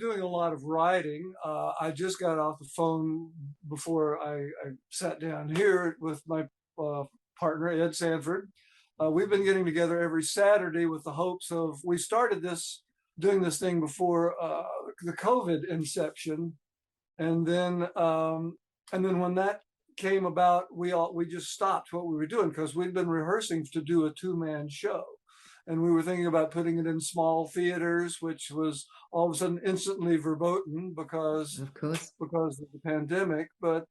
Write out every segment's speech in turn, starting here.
doing a lot of writing. I just got off the phone before I sat down here with my partner, Ed Sanford. We've been getting together every Saturday with the hopes of, we started doing this thing before the COVID inception. And then when that came about, we just stopped what we were doing because we'd been rehearsing to do a two-man show. And we were thinking about putting it in small theaters, which was all of a sudden instantly verboten because of the pandemic. But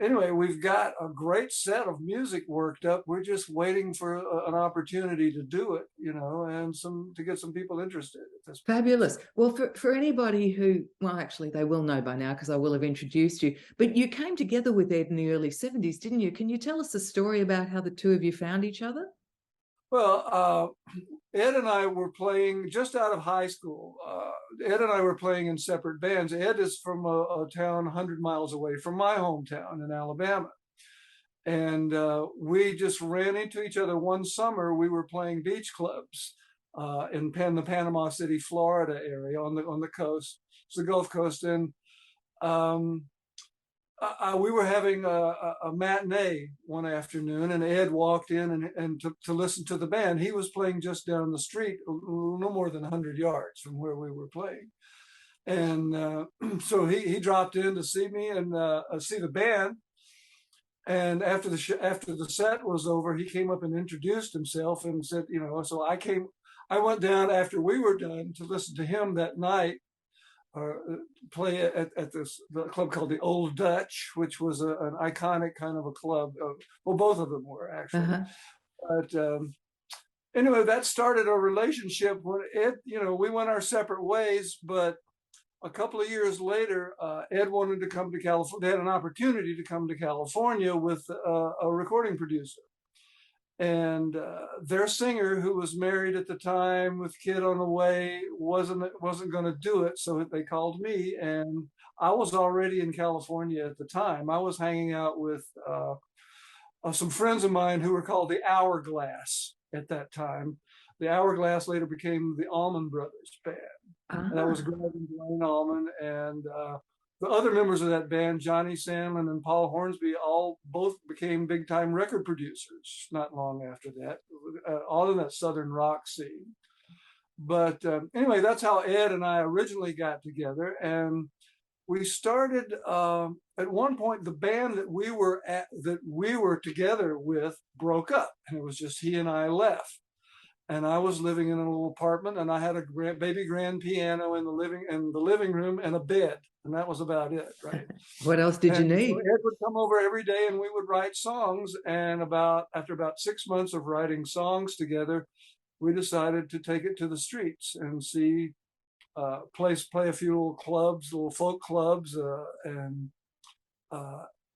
anyway, we've got a great set of music worked up. We're just waiting for an opportunity to do it, and to get some people interested. Fabulous. Well, for anybody who, well, actually, they will know by now because I will have introduced you. But you came together with Ed in the early 70s, didn't you? Can you tell us the story about how the two of you found each other? Well, Ed and I were playing just out of high school. Ed and I were playing in separate bands. Ed is from a town 100 miles away from my hometown in Alabama. And we just ran into each other one summer. We were playing beach clubs in the Panama City, Florida area on the coast. It's the Gulf Coast. And we were having a matinee one afternoon, and Ed walked in and to listen to the band. He was playing just down the street, no more than 100 yards from where we were playing. And so he dropped in to see me and see the band. And after the set was over, he came up and introduced himself and said, so I went down after we were done to listen to him that night. Play at the club called the Old Dutch, which was an iconic kind of a club. Well, both of them were actually. But anyway, that started a relationship. When Ed, we went our separate ways. But a couple of years later, Ed wanted to come to California. They had an opportunity to come to California with a recording producer. And their singer, who was married at the time with kid on the way, wasn't going to do it. So they called me, and I was already in California at the time. I was hanging out with some friends of mine who were called the Hourglass at that time. The Hourglass later became the Allman Brothers Band. And that was Greg and Dwayne Allman, and the other members of that band, Johnny Sandlin and Paul Hornsby, both became big-time record producers not long after that, all in that Southern rock scene. But anyway, that's how Ed and I originally got together. And we started, at one point, the band that we were together with broke up, and it was just he and I left. And I was living in a little apartment, and I had a baby grand piano in the living room and a bed. And that was about it, right? What else did you need? So Ed would come over every day and we would write songs. And after about 6 months of writing songs together, we decided to take it to the streets and play a few little clubs, little folk clubs, and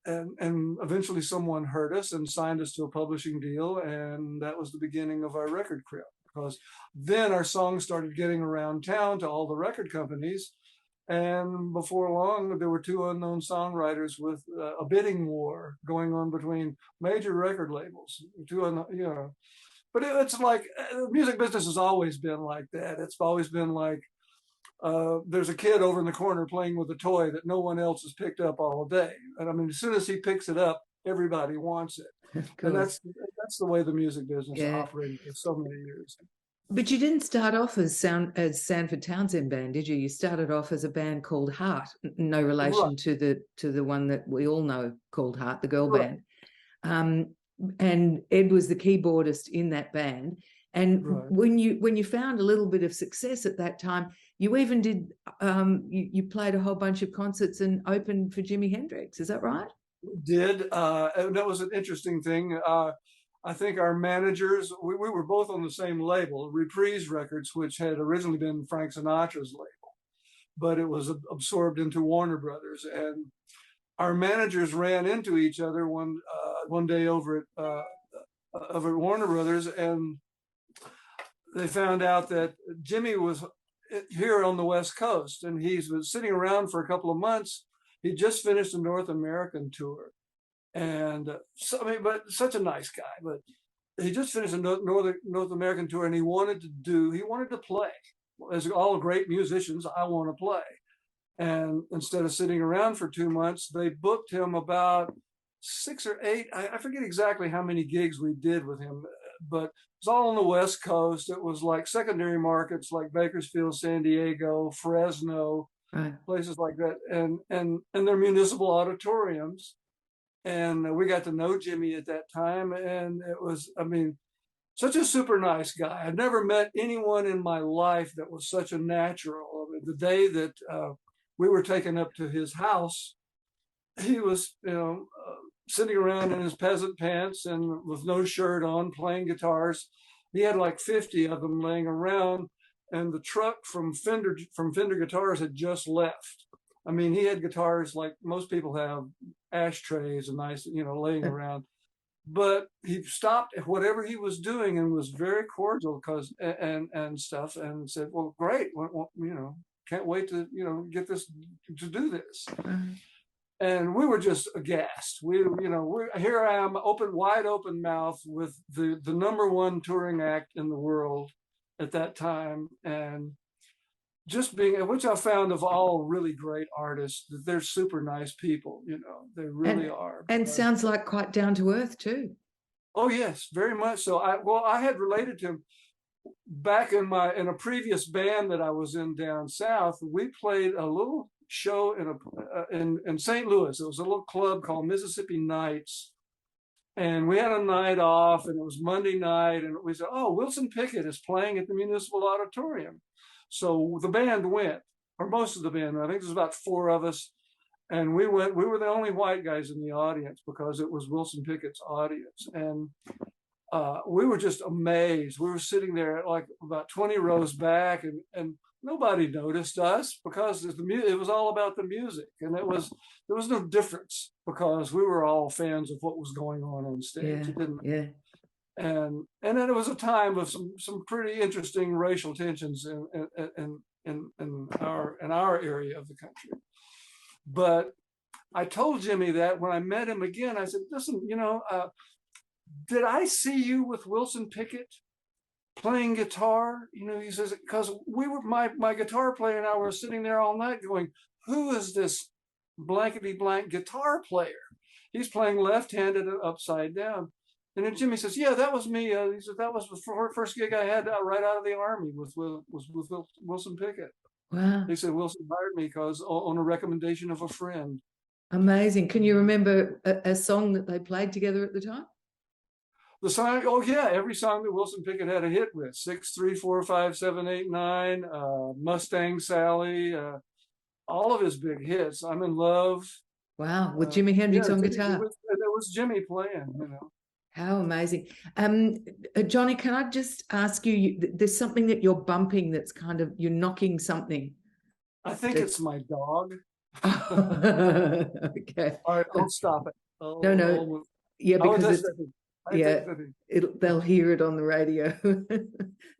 eventually someone heard us and signed us to a publishing deal. And that was the beginning of our record career, because then our songs started getting around town to all the record companies. And before long, there were two unknown songwriters with a bidding war going on between major record labels. But it's like the music business has always been like that. It's always been like there's a kid over in the corner playing with a toy that no one else has picked up all day. And I mean, as soon as he picks it up, everybody wants it. And that's the way the music business operated for so many years. But you didn't start off as Sanford-Townsend Band, did you? You started off as a band called Heart, no relation to the one that we all know called Heart, the girl band. And Ed was the keyboardist in that band. And when you found a little bit of success at that time, you even did you played a whole bunch of concerts and opened for Jimi Hendrix. Is that right? Did. And that was an interesting thing. I think our managers, we were both on the same label, Reprise Records, which had originally been Frank Sinatra's label, but it was absorbed into Warner Brothers. And our managers ran into each other one day over at Warner Brothers, and they found out that Jimmy was here on the West Coast, and he was sitting around for a couple of months. He just finished a North American tour. And but such a nice guy. But he just finished a North American tour, and he wanted to play as all great musicians, I want to play. And instead of sitting around for 2 months, they booked him about 6 or 8. I forget exactly how many gigs we did with him, but it was all on the West Coast. It was like secondary markets like Bakersfield, San Diego, Fresno, Right. places like that, and their municipal auditoriums. And we got to know Jimmy at that time, and it was, I mean, such a super nice guy. I've never met anyone in my life that was such a natural. I mean, the day that we were taken up to his house, he was, sitting around in his peasant pants and with no shirt on, playing guitars. He had like 50 of them laying around, and the truck from Fender Guitars had just left. I mean, he had guitars like most people have, ashtrays and nice, laying around. But he stopped whatever he was doing and was very cordial and stuff, and said, "Well, great, well, can't wait to get this to do this." And we were just aghast. Here I am, wide open mouth, with the #1 touring act in the world at that time, and just being, which I found of all really great artists, that they're super nice people. They really are. And sounds like quite down to earth too. Oh yes, very much so. I had related to him back in a previous band that I was in down south. We played a little show in St. Louis. It was a little club called Mississippi Nights, and we had a night off, and it was Monday night, and we said, "Oh, Wilson Pickett is playing at the Municipal Auditorium." So the band went, or most of the band. I think there's about 4 of us, and we went. We were the only white guys in the audience because it was Wilson Pickett's audience, and we were just amazed. We were sitting there like about 20 rows back, and nobody noticed us because it was all about the music, and there was no difference because we were all fans of what was going on stage. Yeah. And then it was a time of some pretty interesting racial tensions in our area of the country. But I told Jimmy that when I met him again, I said, "Listen, did I see you with Wilson Pickett playing guitar?" He says, because we were, my guitar player and I were sitting there all night going, "Who is this blankety blank guitar player? He's playing left-handed and upside down." And then Jimmy says, "Yeah, that was me." He said, "That was the first gig I had right out of the Army was with Wilson Pickett." Wow. He said Wilson hired me because on a recommendation of a friend. Amazing. Can you remember a song that they played together at the time? The song, oh yeah, every song that Wilson Pickett had a hit with: 6, 3, 4, 5, 7, 8, 9, Mustang Sally, all of his big hits. I'm in Love. Wow, with Jimi Hendrix on guitar. There was Jimmy playing, How amazing. Johnny, can I just ask you, there's something that you're bumping that's kind of, you're knocking something. I think it's my dog. Okay. All right, don't stop it. No. Yeah, because they'll hear it on the radio.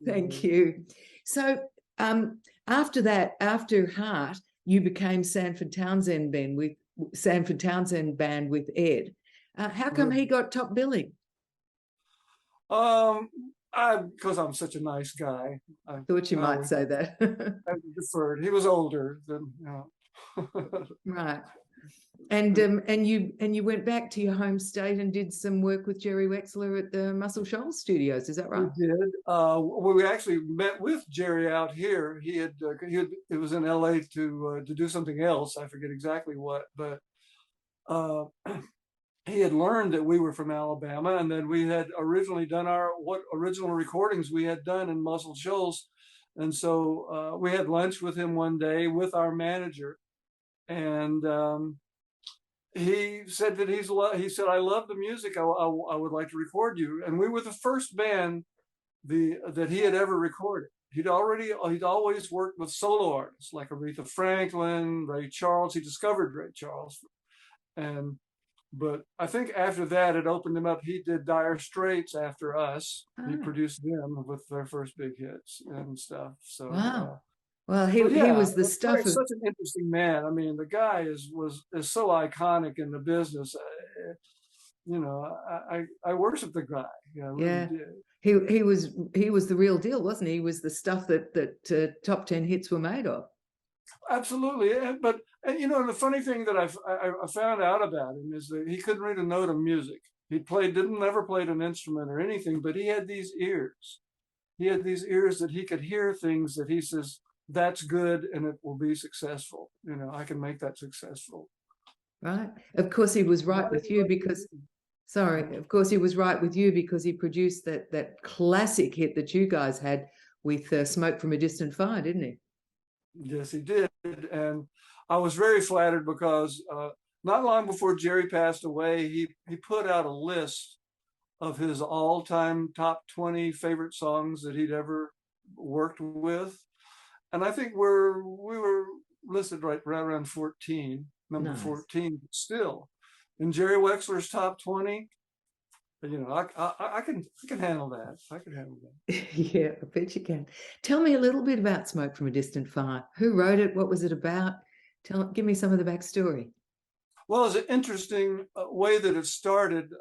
Thank you. So after that, after Heart, you became Sanford-Townsend Band with Ed. How come he got top billing? Because I'm such a nice guy. I thought you might say that. I deferred. He was older than, Right. And you went back to your home state and did some work with Jerry Wexler at the Muscle Shoals Studios. Is that right? We did. We actually met with Jerry out here. It was in LA to do something else. I forget exactly what, but he had learned that we were from Alabama, and then we had originally done what original recordings we had done in Muscle Shoals. And so we had lunch with him one day with our manager, and he said that he said, "I love the music. I would like to record you." And we were the first band that he had ever recorded. He'd always worked with solo artists like Aretha Franklin, Ray Charles. He discovered Ray Charles, but I think after that it opened him up. He did Dire Straits after us. He produced them with their first big hits and stuff. So wow. Well, he was the stuff of such an interesting man. I mean, the guy is so iconic in the business. you know, I worship the guy. Yeah, I really did. He was the real deal, wasn't he? He was the stuff that top 10 hits were made of. Absolutely. But you know, the funny thing that I found out about him is that he couldn't read a note of music. He never played an instrument or anything, but he had these ears. He had these ears that he could hear things that he says, that's good and it will be successful. You know, I can make that successful. Right. Of course, he was right with you because, sorry, of course, he was right with you because he produced that classic hit that you guys had with Smoke from a Distant Fire, didn't he? Yes, he did. And I was very flattered because not long before Jerry passed away, he put out a list of his all-time top 20 favorite songs that he'd ever worked with. And I think we were listed right around 14, number 14 still. In Jerry Wexler's top 20, you know, I can handle that. I can handle that. Yeah, I bet you can. Tell me a little bit about Smoke from a Distant Fire. Who wrote it? What was it about? Give me some of the backstory. Well, it's an interesting way that it started.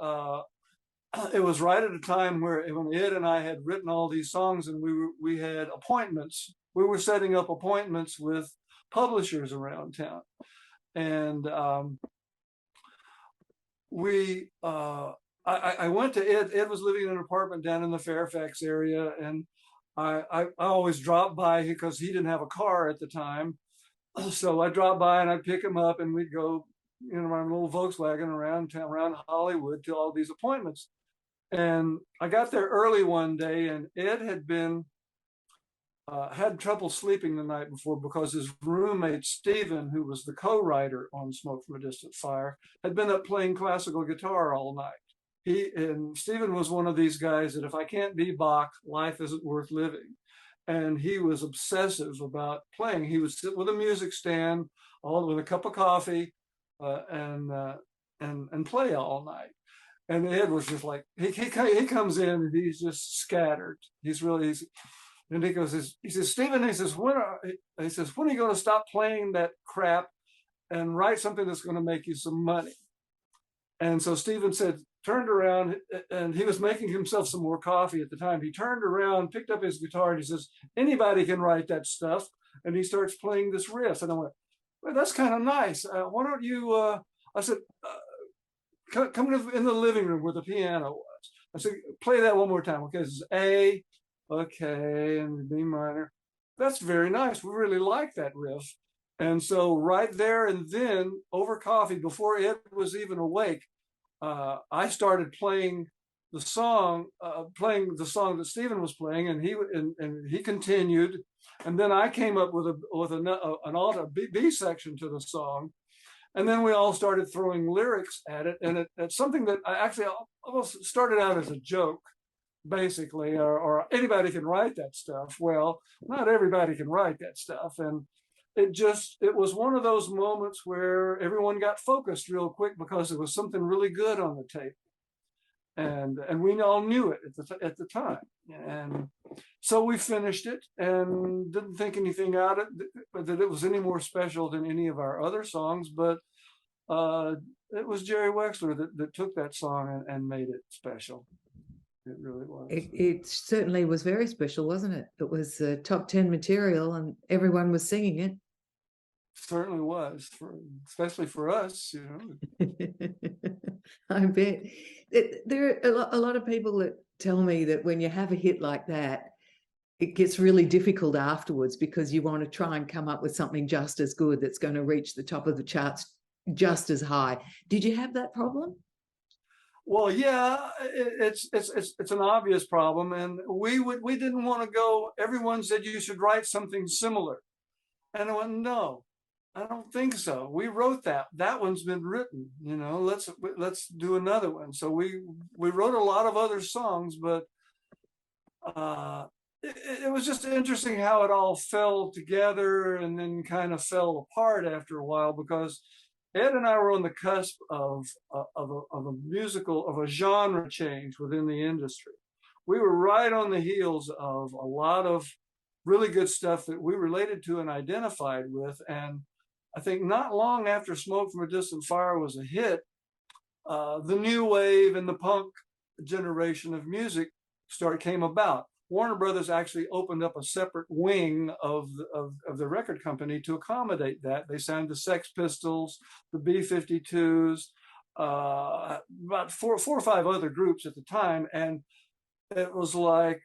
It was right at a time when Ed and I had written all these songs, and we had appointments. We were setting up appointments with publishers around town, and I went to Ed. Ed was living in an apartment down in the Fairfax area, and I always dropped by because he didn't have a car at the time. So I dropped by and I'd pick him up, and we'd go, you know, my little Volkswagen around town, around Hollywood to all these appointments. And I got there early one day, and Ed had been had trouble sleeping the night before because his roommate Stephen, who was the co-writer on Smoke from a Distant Fire, had been up playing classical guitar all night. And Stephen was one of these guys that if I can't be Bach, life isn't worth living. And he was obsessive about playing. He would sit with a music stand, all with a cup of coffee, and play all night. And Ed was just like, he comes in and he's just scattered. And he says, Stephen, he says, when are you going to stop playing that crap and write something that's going to make you some money? And so Stephen turned around, and he was making himself some more coffee at the time. He turned around, picked up his guitar, and he says, anybody can write that stuff. And he starts playing this riff. And I went, well, that's kind of nice. Why don't you, I said, come in the living room where the piano was. I said, play that one more time. Okay, this is A, okay, and B minor. That's very nice. We really like that riff. And so right there and then, over coffee, before Ed was even awake, I started playing the song that Stephen was playing, and he continued, and then I came up with an alto B section to the song, and then we all started throwing lyrics at it, and it's something that I actually almost started out as a joke, basically, or anybody can write that stuff. Well, not everybody can write that stuff, and it was one of those moments where everyone got focused real quick because there was something really good on the tape, and we all knew it at the time, and so we finished it and didn't think anything out of it, that it was any more special than any of our other songs, but it was Jerry Wexler that took that song and made it special. It really was. It certainly was very special, wasn't it? It was top 10 material, and everyone was singing it. Certainly was, especially for us, you know. I bet. There are a lot of people that tell me that when you have a hit like that, it gets really difficult afterwards because you want to try and come up with something just as good that's going to reach the top of the charts just as high. Did you have that problem? Well, yeah, it's an obvious problem, and we didn't want to go. Everyone said you should write something similar, and I went, no, I don't think so. We wrote that. That one's been written. You know, let's do another one. So we wrote a lot of other songs, but it was just interesting how it all fell together and then kind of fell apart after a while, because Ed and I were on the cusp of a genre change within the industry. We were right on the heels of a lot of really good stuff that we related to and identified with. And I think not long after Smoke from a Distant Fire was a hit, the new wave and the punk generation of music came about. Warner Brothers actually opened up a separate wing of the record company to accommodate that. They signed the Sex Pistols, the B-52s, about four or five other groups at the time, and it was like,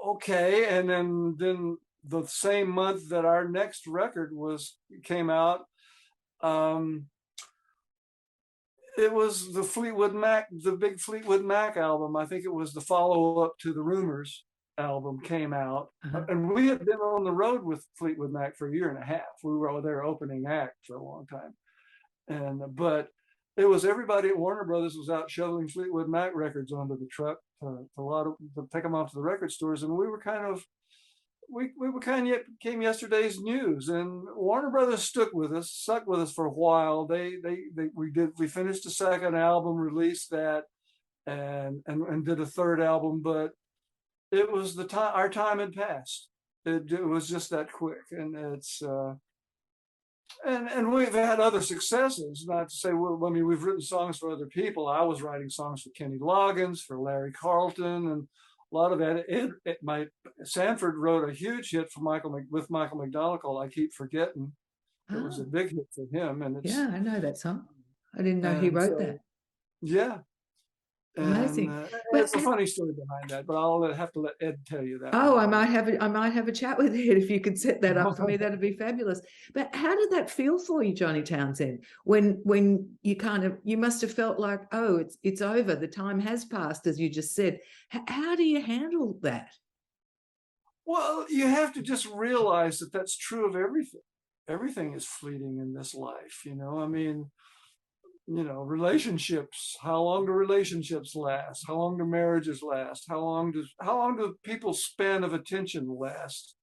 okay. And then the same month that our next record came out, it was the Fleetwood Mac, the big Fleetwood Mac album. I think it was the follow-up to the Rumors album came out. And we had been on the road with Fleetwood Mac for a year and a half. We were their opening act for a long time. But it was everybody at Warner Brothers was out shoveling Fleetwood Mac records onto the truck to take them off to the record stores. And we were kind of became yesterday's news, and Warner Brothers stuck with us for a while. We finished the second album, released that, and did a third album, but it was our time had passed. It was just that quick, and it's and we've had other successes. Not to say, well, I mean, we've written songs for other people. I was writing songs for Kenny Loggins, for Larry Carlton, and a lot of that. Sanford wrote a huge hit for with Michael McDonald called "I Keep Forgetting." It was a big hit for him, and I know that song. I didn't know he wrote that. Yeah, amazing. It's a funny story behind that, but I'll have to let Ed tell you that. Oh, I might have a chat with Ed if you could set that up for me. That'd be fabulous. But how did that feel for you, Johnny Townsend? When you must have felt like, oh, it's over. The time has passed, as you just said. How do you handle that? Well, you have to just realize that that's true of everything. Everything is fleeting in this life. I mean, relationships, how long do relationships last? How long do marriages last? How long do people's span of attention last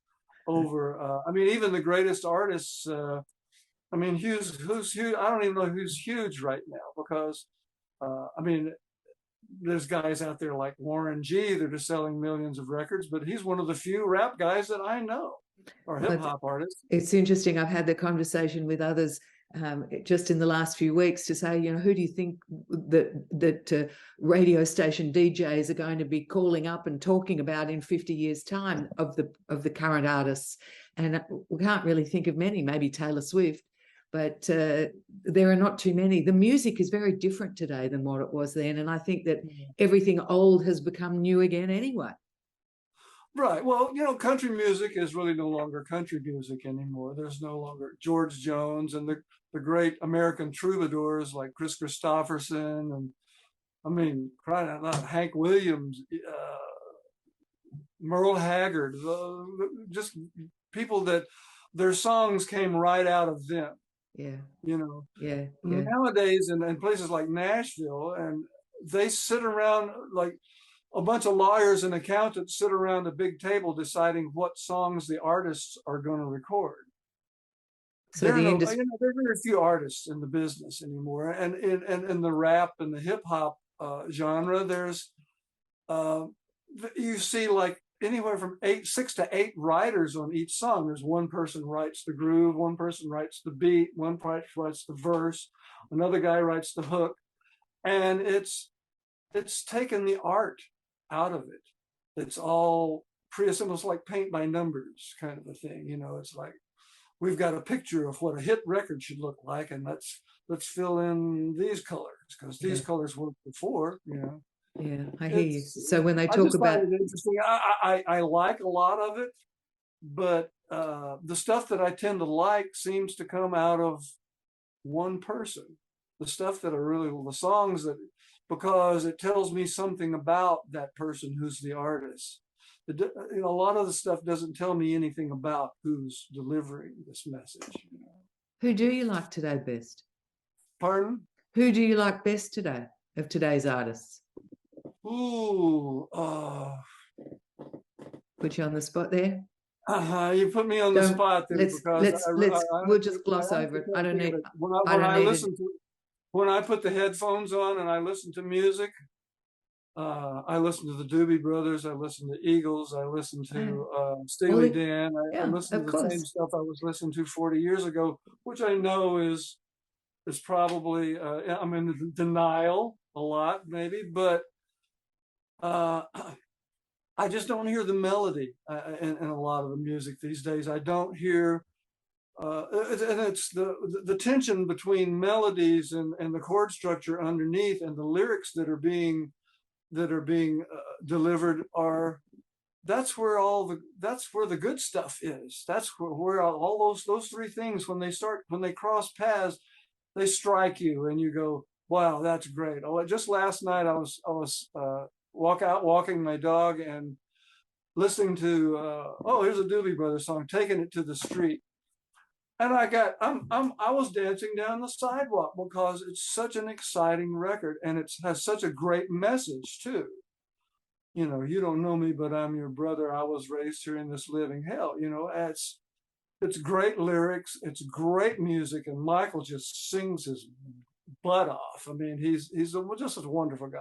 over? I mean, even the greatest artists, I mean, who's huge? I don't even know who's huge right now, because, I mean, there's guys out there like Warren G that are selling millions of records, but he's one of the few rap guys that I know, or hip hop artists. It's interesting. I've had the conversation with others just in the last few weeks to say, who do you think that radio station DJs are going to be calling up and talking about in 50 years' time of the current artists? And we can't really think of many, maybe Taylor Swift, but there are not too many. The music is very different today than what it was then, and I think that everything old has become new again anyway. Right. Well, country music is really no longer country music anymore. There's no longer George Jones and the great American troubadours like Chris Christopherson, and I mean, crying out loud, Hank Williams, Merle Haggard, just people that their songs came right out of them. Yeah. Yeah. Nowadays, in places like Nashville, and they sit around like a bunch of lawyers and accountants sit around a big table deciding what songs the artists are going to record. So there are very few artists in the business anymore, and in the rap and the hip hop genre, there's you see like anywhere from 6 to 8 writers on each song. There's one person writes the groove, one person writes the beat, one person writes the verse, another guy writes the hook, and it's taken the art out of it. It's all it's almost like paint by numbers kind of a thing. It's like, we've got a picture of what a hit record should look like, and let's fill in these colors because these colors worked before. Yeah, I hear you. So when they talk about it interesting, I like a lot of it, but the stuff that I tend to like seems to come out of one person. The stuff that are really the songs that, because it tells me something about that person who's the artist. A lot of the stuff doesn't tell me anything about who's delivering this message. Who do you like today best? Pardon? Who do you like best today of today's artists? Ooh, put you on the spot there. You put me on the spot there, we'll just gloss over it. I don't need. When I put the headphones on and I listen to music, I listen to the Doobie Brothers, I listen to Eagles, I listen to Steely Dan, I listen to the same stuff I was listening to 40 years ago, which I know is is probably, I'm in denial a lot, maybe, but I just don't hear the melody in a lot of the music these days. I don't hear, and it's the tension between melodies and the chord structure underneath and the lyrics that are being delivered are. That's where the good stuff is. That's where all those three things, when they cross paths, they strike you and you go, wow, that's great. Oh, just last night I was walking my dog and listening to here's a Doobie Brothers song, Taking It to the Street. And I was dancing down the sidewalk because it's such an exciting record, and it has such a great message too. You know, you don't know me, but I'm your brother. I was raised here in this living hell. You know, it's great lyrics, it's great music, and Michael just sings his butt off. I mean, he's just a wonderful guy.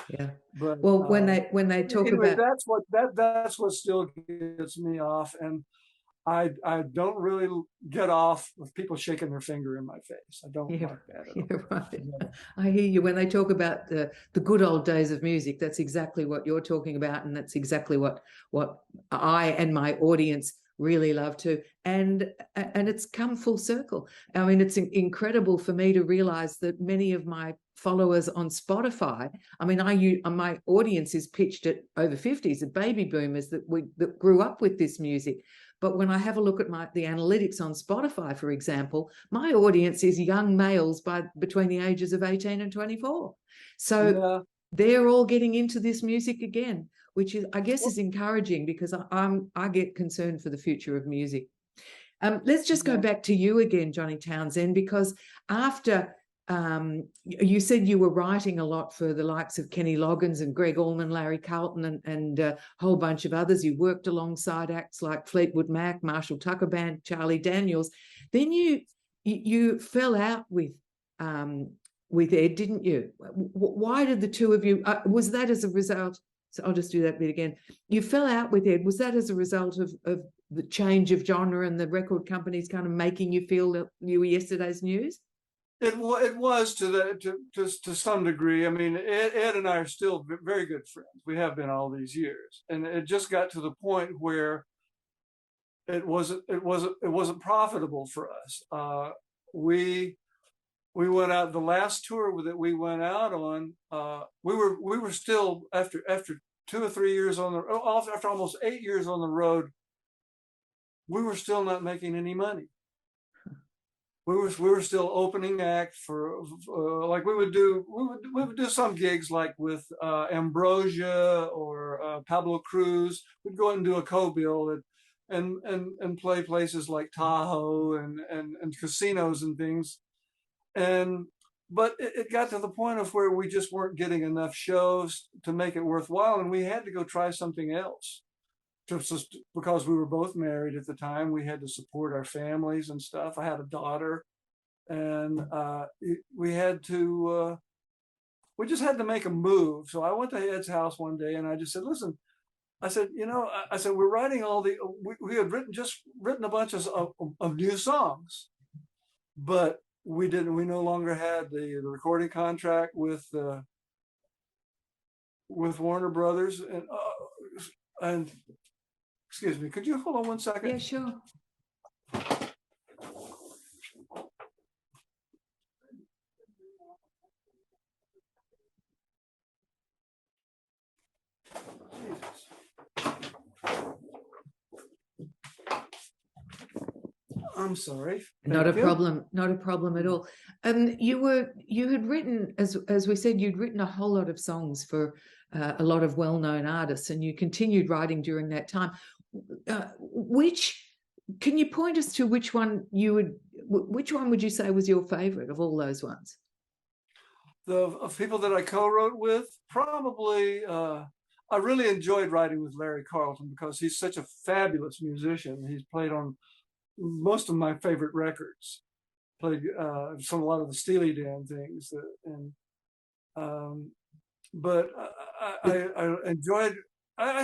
Yeah. But well, when they talk anyway, about that's what still gets me off, and I don't really get off with people shaking their finger in my face. I don't like that at all. Yeah, right. Yeah. I hear you. When they talk about the good old days of music, that's exactly what you're talking about, and that's exactly what I and my audience really love too. And it's come full circle. I mean, it's incredible for me to realize that many of my followers on Spotify, I mean, my audience is pitched at over 50s, at baby boomers that grew up with this music. But when I have a look at the analytics on Spotify, for example, my audience is young males between the ages of 18 and 24. So they're all getting into this music again, which is, I guess, is encouraging, because I get concerned for the future of music. Let's just go back to you again, Johnny Townsend, because after you said you were writing a lot for the likes of Kenny Loggins and Greg Allman, Larry Carlton, and a whole bunch of others. You worked alongside acts like Fleetwood Mac, Marshall Tucker Band, Charlie Daniels. Then you fell out with Ed, didn't you? Why did the two of you? Was that as a result? So I'll just do that bit again. You fell out with Ed. Was that as a result of the change of genre and the record companies kind of making you feel that you were yesterday's news? It was to some degree. I mean, Ed and I are still very good friends. We have been all these years, and it just got to the point where it wasn't profitable for us. We went out, the last tour that we went out on. We were still, after 2 or 3 years after almost 8 years on the road, we were still not making any money. We were still opening act for like we would do some gigs like with Ambrosia or Pablo Cruz. We'd go and do a co-bill and play places like Tahoe and casinos and things. But it got to the point of where we just weren't getting enough shows to make it worthwhile, and we had to go try something else. Just because we were both married at the time, we had to support our families and stuff. I had a daughter, and we just had to make a move. So I went to Ed's house one day, and I just said, "Listen," I said, "we're writing we had written a bunch of new songs, but we no longer had the recording contract with Warner Brothers, and excuse me, could you hold on one second?" Yeah, sure. I'm sorry. Not a problem at all. You had written, as we said, you'd written a whole lot of songs for a lot of well-known artists, and you continued writing during that time. Can you point us to which one would you say was your favorite of all those ones? Of people that I co-wrote with, probably I really enjoyed writing with Larry Carlton because he's such a fabulous musician. He's played on most of my favorite records, played a lot of the Steely Dan things, but I enjoyed. I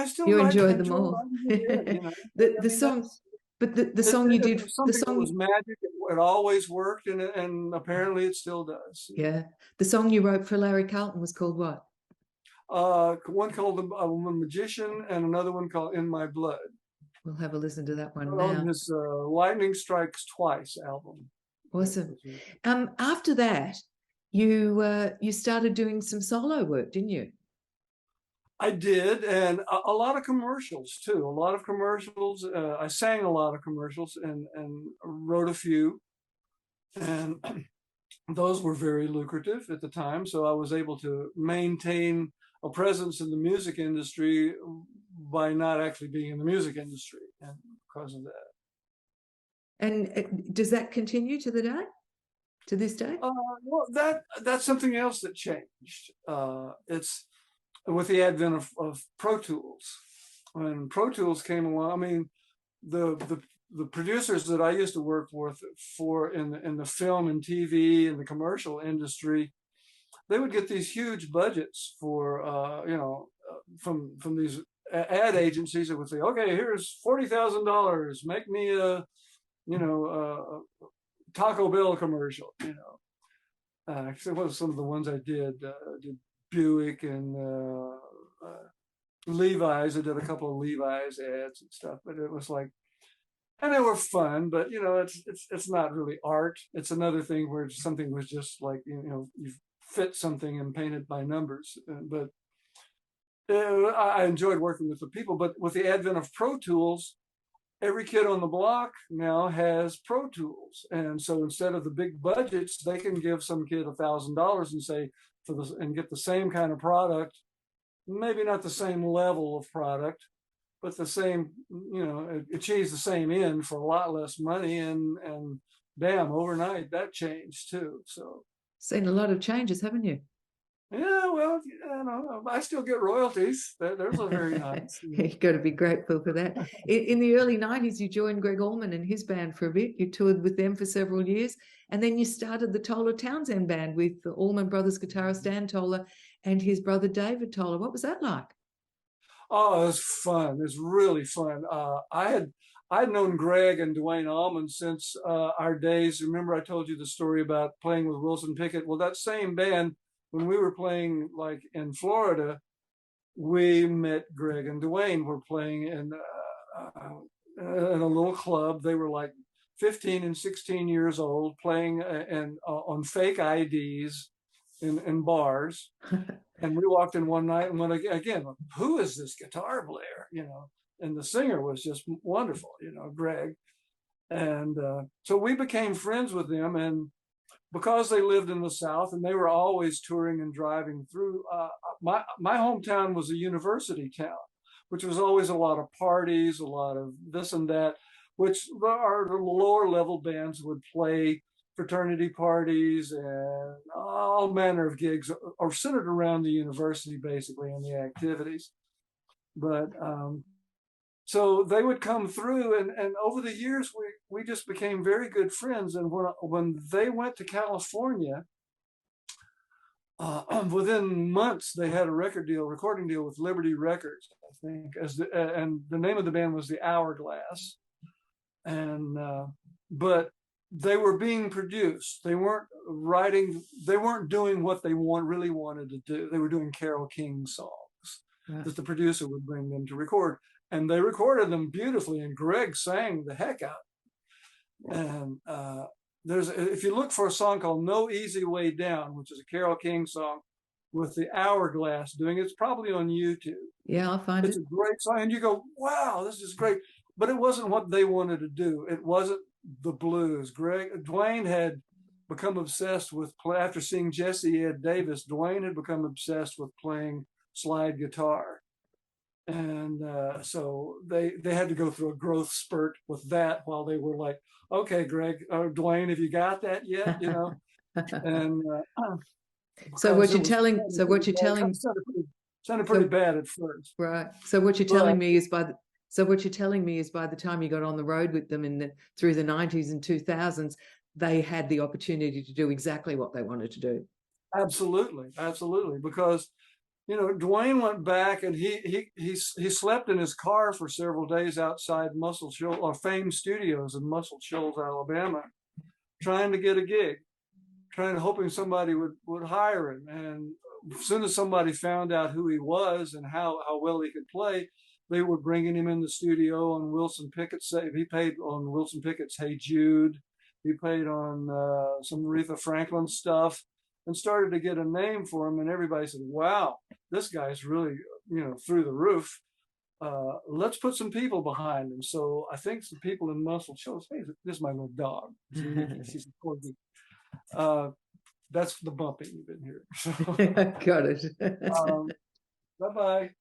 still you enjoyed them all. The songs. But the song you did, It was something that was magic. It always worked, and apparently it still does. Yeah. The song you wrote for Larry Carlton was called what? One called The Magician and another one called In My Blood. We'll have a listen to that one On now. his Lightning Strikes Twice album. Awesome. After that, you started doing some solo work, didn't you? I did, and a lot of commercials too. A lot of commercials. I sang a lot of commercials and wrote a few, and those were very lucrative at the time. So I was able to maintain a presence in the music industry by not actually being in the music industry, and because of that. And does that continue to this day? Well, that's something else that changed. It's with the advent of Pro Tools. When Pro Tools came along, I mean, the producers that I used to work with for in the film and TV and the commercial industry, they would get these huge budgets for from these ad agencies that would say, okay, here's $40,000, make me a Taco Bell commercial. It was some of the ones I did Buick and Levi's. I did a couple of Levi's ads and stuff, but it was like, and they were fun, but it's not really art. It's another thing where something was just like, you fit something and paint it by numbers. But I enjoyed working with the people. But with the advent of Pro Tools, every kid on the block now has Pro Tools, and so instead of the big budgets, they can give some kid $1,000 and say and get the same kind of product, maybe not the same level of product, but the same, achieves the same end for a lot less money, and bam, overnight that changed too. So seen a lot of changes, haven't you? Yeah, well, I still get royalties. There's a very nice. You've got to be grateful for that. In the early 90s, you joined Greg Allman and his band for a bit. You toured with them for several years. And then you started the Townsend Band with the Allman Brothers guitarist Dan Toller and his brother David Toller. What was that like? Oh, it was fun. It was really fun. I'd known Greg and Dwayne Allman since our days. Remember, I told you the story about playing with Wilson Pickett? Well, that same band, when we were playing like in Florida, we met Greg and Dwayne were playing in a little club. They were like 15 and 16 years old, playing on fake IDs in bars. And we walked in one night and went again, who is this guitar player? And the singer was just wonderful, Greg. And so we became friends with them, and because they lived in the South and they were always touring and driving through, my hometown was a university town, which was always a lot of parties, a lot of this and that, which our lower level bands would play fraternity parties and all manner of gigs are centered around the university, basically, and the activities. But so they would come through, and over the years, we just became very good friends. And when they went to California, within months, they had a recording deal with Liberty Records, I think, and the name of the band was the Hourglass. And but they were being produced. They weren't writing. They weren't doing what they really wanted to do. They were doing Carole King songs that the producer would bring them to record. And they recorded them beautifully, and Greg sang the heck out. And if you look for a song called No Easy Way Down, which is a Carole King song with the Hourglass doing it, it's probably on YouTube. Yeah, I'll find it. It's a great song. And you go, wow, this is great. But it wasn't what they wanted to do. It wasn't the blues. Dwayne had become obsessed with after seeing Jesse Ed Davis, Dwayne had become obsessed with playing slide guitar. And so they had to go through a growth spurt with that while they were like, okay, Dwayne, have you got that yet? And so what you're telling sounded pretty bad at first, right? So what you're telling me is by the time you got on the road with them through the 90s and 2000s, they had the opportunity to do exactly what they wanted to do. Absolutely, because Dwayne went back and he slept in his car for several days outside Muscle Shoals or Fame Studios in Muscle Shoals, Alabama, trying to get a gig, hoping somebody would hire him. And as soon as somebody found out who he was and how well he could play, they were bringing him in the studio on Wilson Pickett's. He played on Wilson Pickett's "Hey Jude." He played on some Aretha Franklin stuff, and started to get a name for him. And everybody said, "Wow, this guy's really through the roof. Let's put some people behind him." So I think some people in Muscle Shoals. Hey, this is my little dog. She's a corgi. That's the bumping you've been here. So, got it. Bye-bye.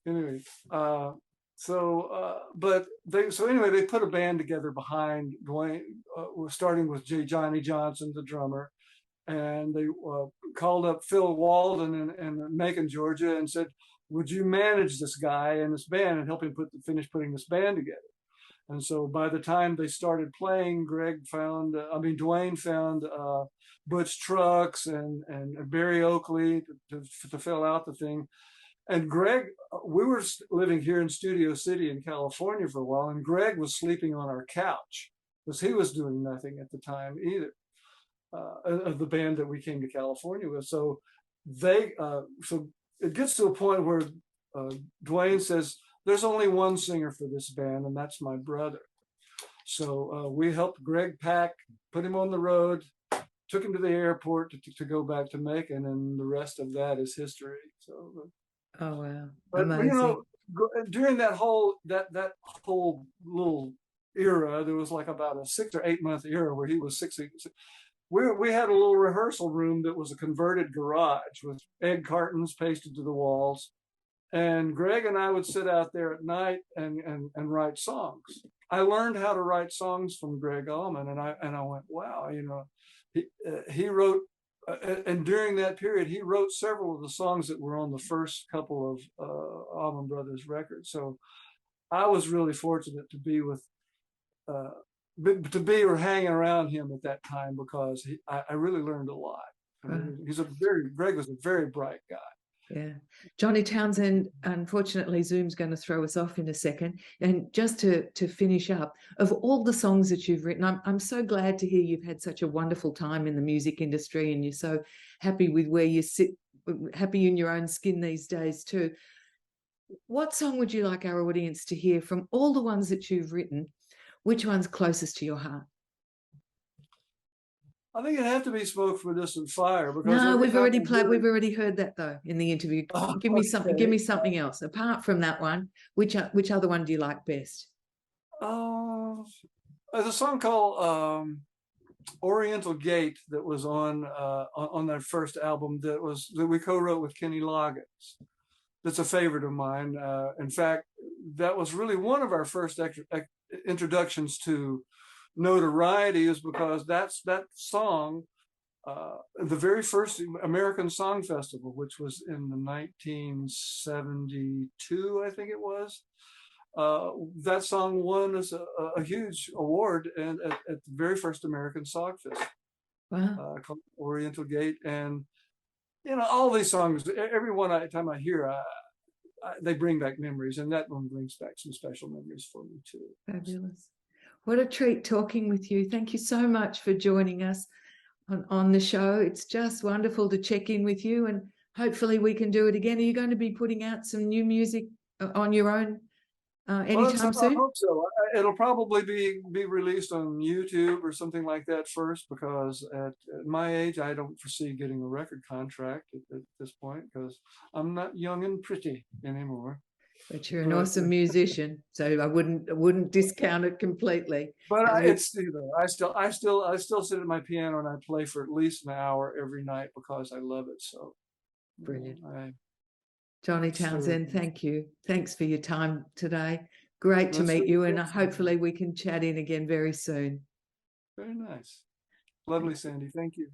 Anyway, but they put a band together behind Dwayne, starting with Johnny Johnson, the drummer, and they called up Phil Walden in Macon, Georgia, and said, "Would you manage this guy and this band and help him finish putting this band together?" And so by the time they started playing, Dwayne found Butch Trucks and Barry Oakley to fill out the thing. And Greg, we were living here in Studio City in California for a while, and Greg was sleeping on our couch because he was doing nothing at the time either, of the band that we came to California with. So so it gets to a point where Dwayne says, "There's only one singer for this band, and that's my brother." So we helped Greg pack, put him on the road, took him to the airport to go back to Macon, and the rest of that is history. So. Oh wow! But amazing. During that whole little era, there was like about a 6 or 8 month era where he was 60. We had a little rehearsal room that was a converted garage with egg cartons pasted to the walls, and Greg and I would sit out there at night and write songs. I learned how to write songs from Greg Allman, and I went, wow, he wrote. And during that period, he wrote several of the songs that were on the first couple of Allman Brothers records. So I was really fortunate to be hanging around him at that time, because I really learned a lot. Greg was a very bright guy. Yeah. Johnny Townsend, unfortunately, Zoom's going to throw us off in a second. And just to finish up, of all the songs that you've written, I'm so glad to hear you've had such a wonderful time in the music industry and you're so happy with where you sit, happy in your own skin these days too. What song would you like our audience to hear from all the ones that you've written? Which one's closest to your heart? I think it'd have to be "Smoke from a Distant Fire." Because no, we've already played. We've already heard that though in the interview. Give me something. Give me something else apart from that one. Which other one do you like best? There's a song called "Oriental Gate" that was on that first album that we co-wrote with Kenny Loggins. That's a favorite of mine. In fact, that was really one of our first introductions to notoriety, is because that song, the very first American Song Festival, which was in the 1972, I think it was, that song won us a huge award and at the very first American Song Festival. Wow. Called Oriental Gate. And all these songs, every time I hear, they bring back memories, and that one brings back some special memories for me too. Fabulous. What a treat talking with you. Thank you so much for joining us on the show. It's just wonderful to check in with you, and hopefully we can do it again. Are you going to be putting out some new music on your own anytime soon? I hope so. It'll probably be released on YouTube or something like that first, because at my age, I don't foresee getting a record contract at this point, because I'm not young and pretty anymore. But you're an awesome musician, so I wouldn't discount it completely. But I still sit at my piano and I play for at least an hour every night because I love it so. Brilliant. Johnny Townsend, thank you. Thanks for your time today. Great to meet you, and hopefully we can chat in again very soon. Very nice. Lovely, Sandy. Thank you.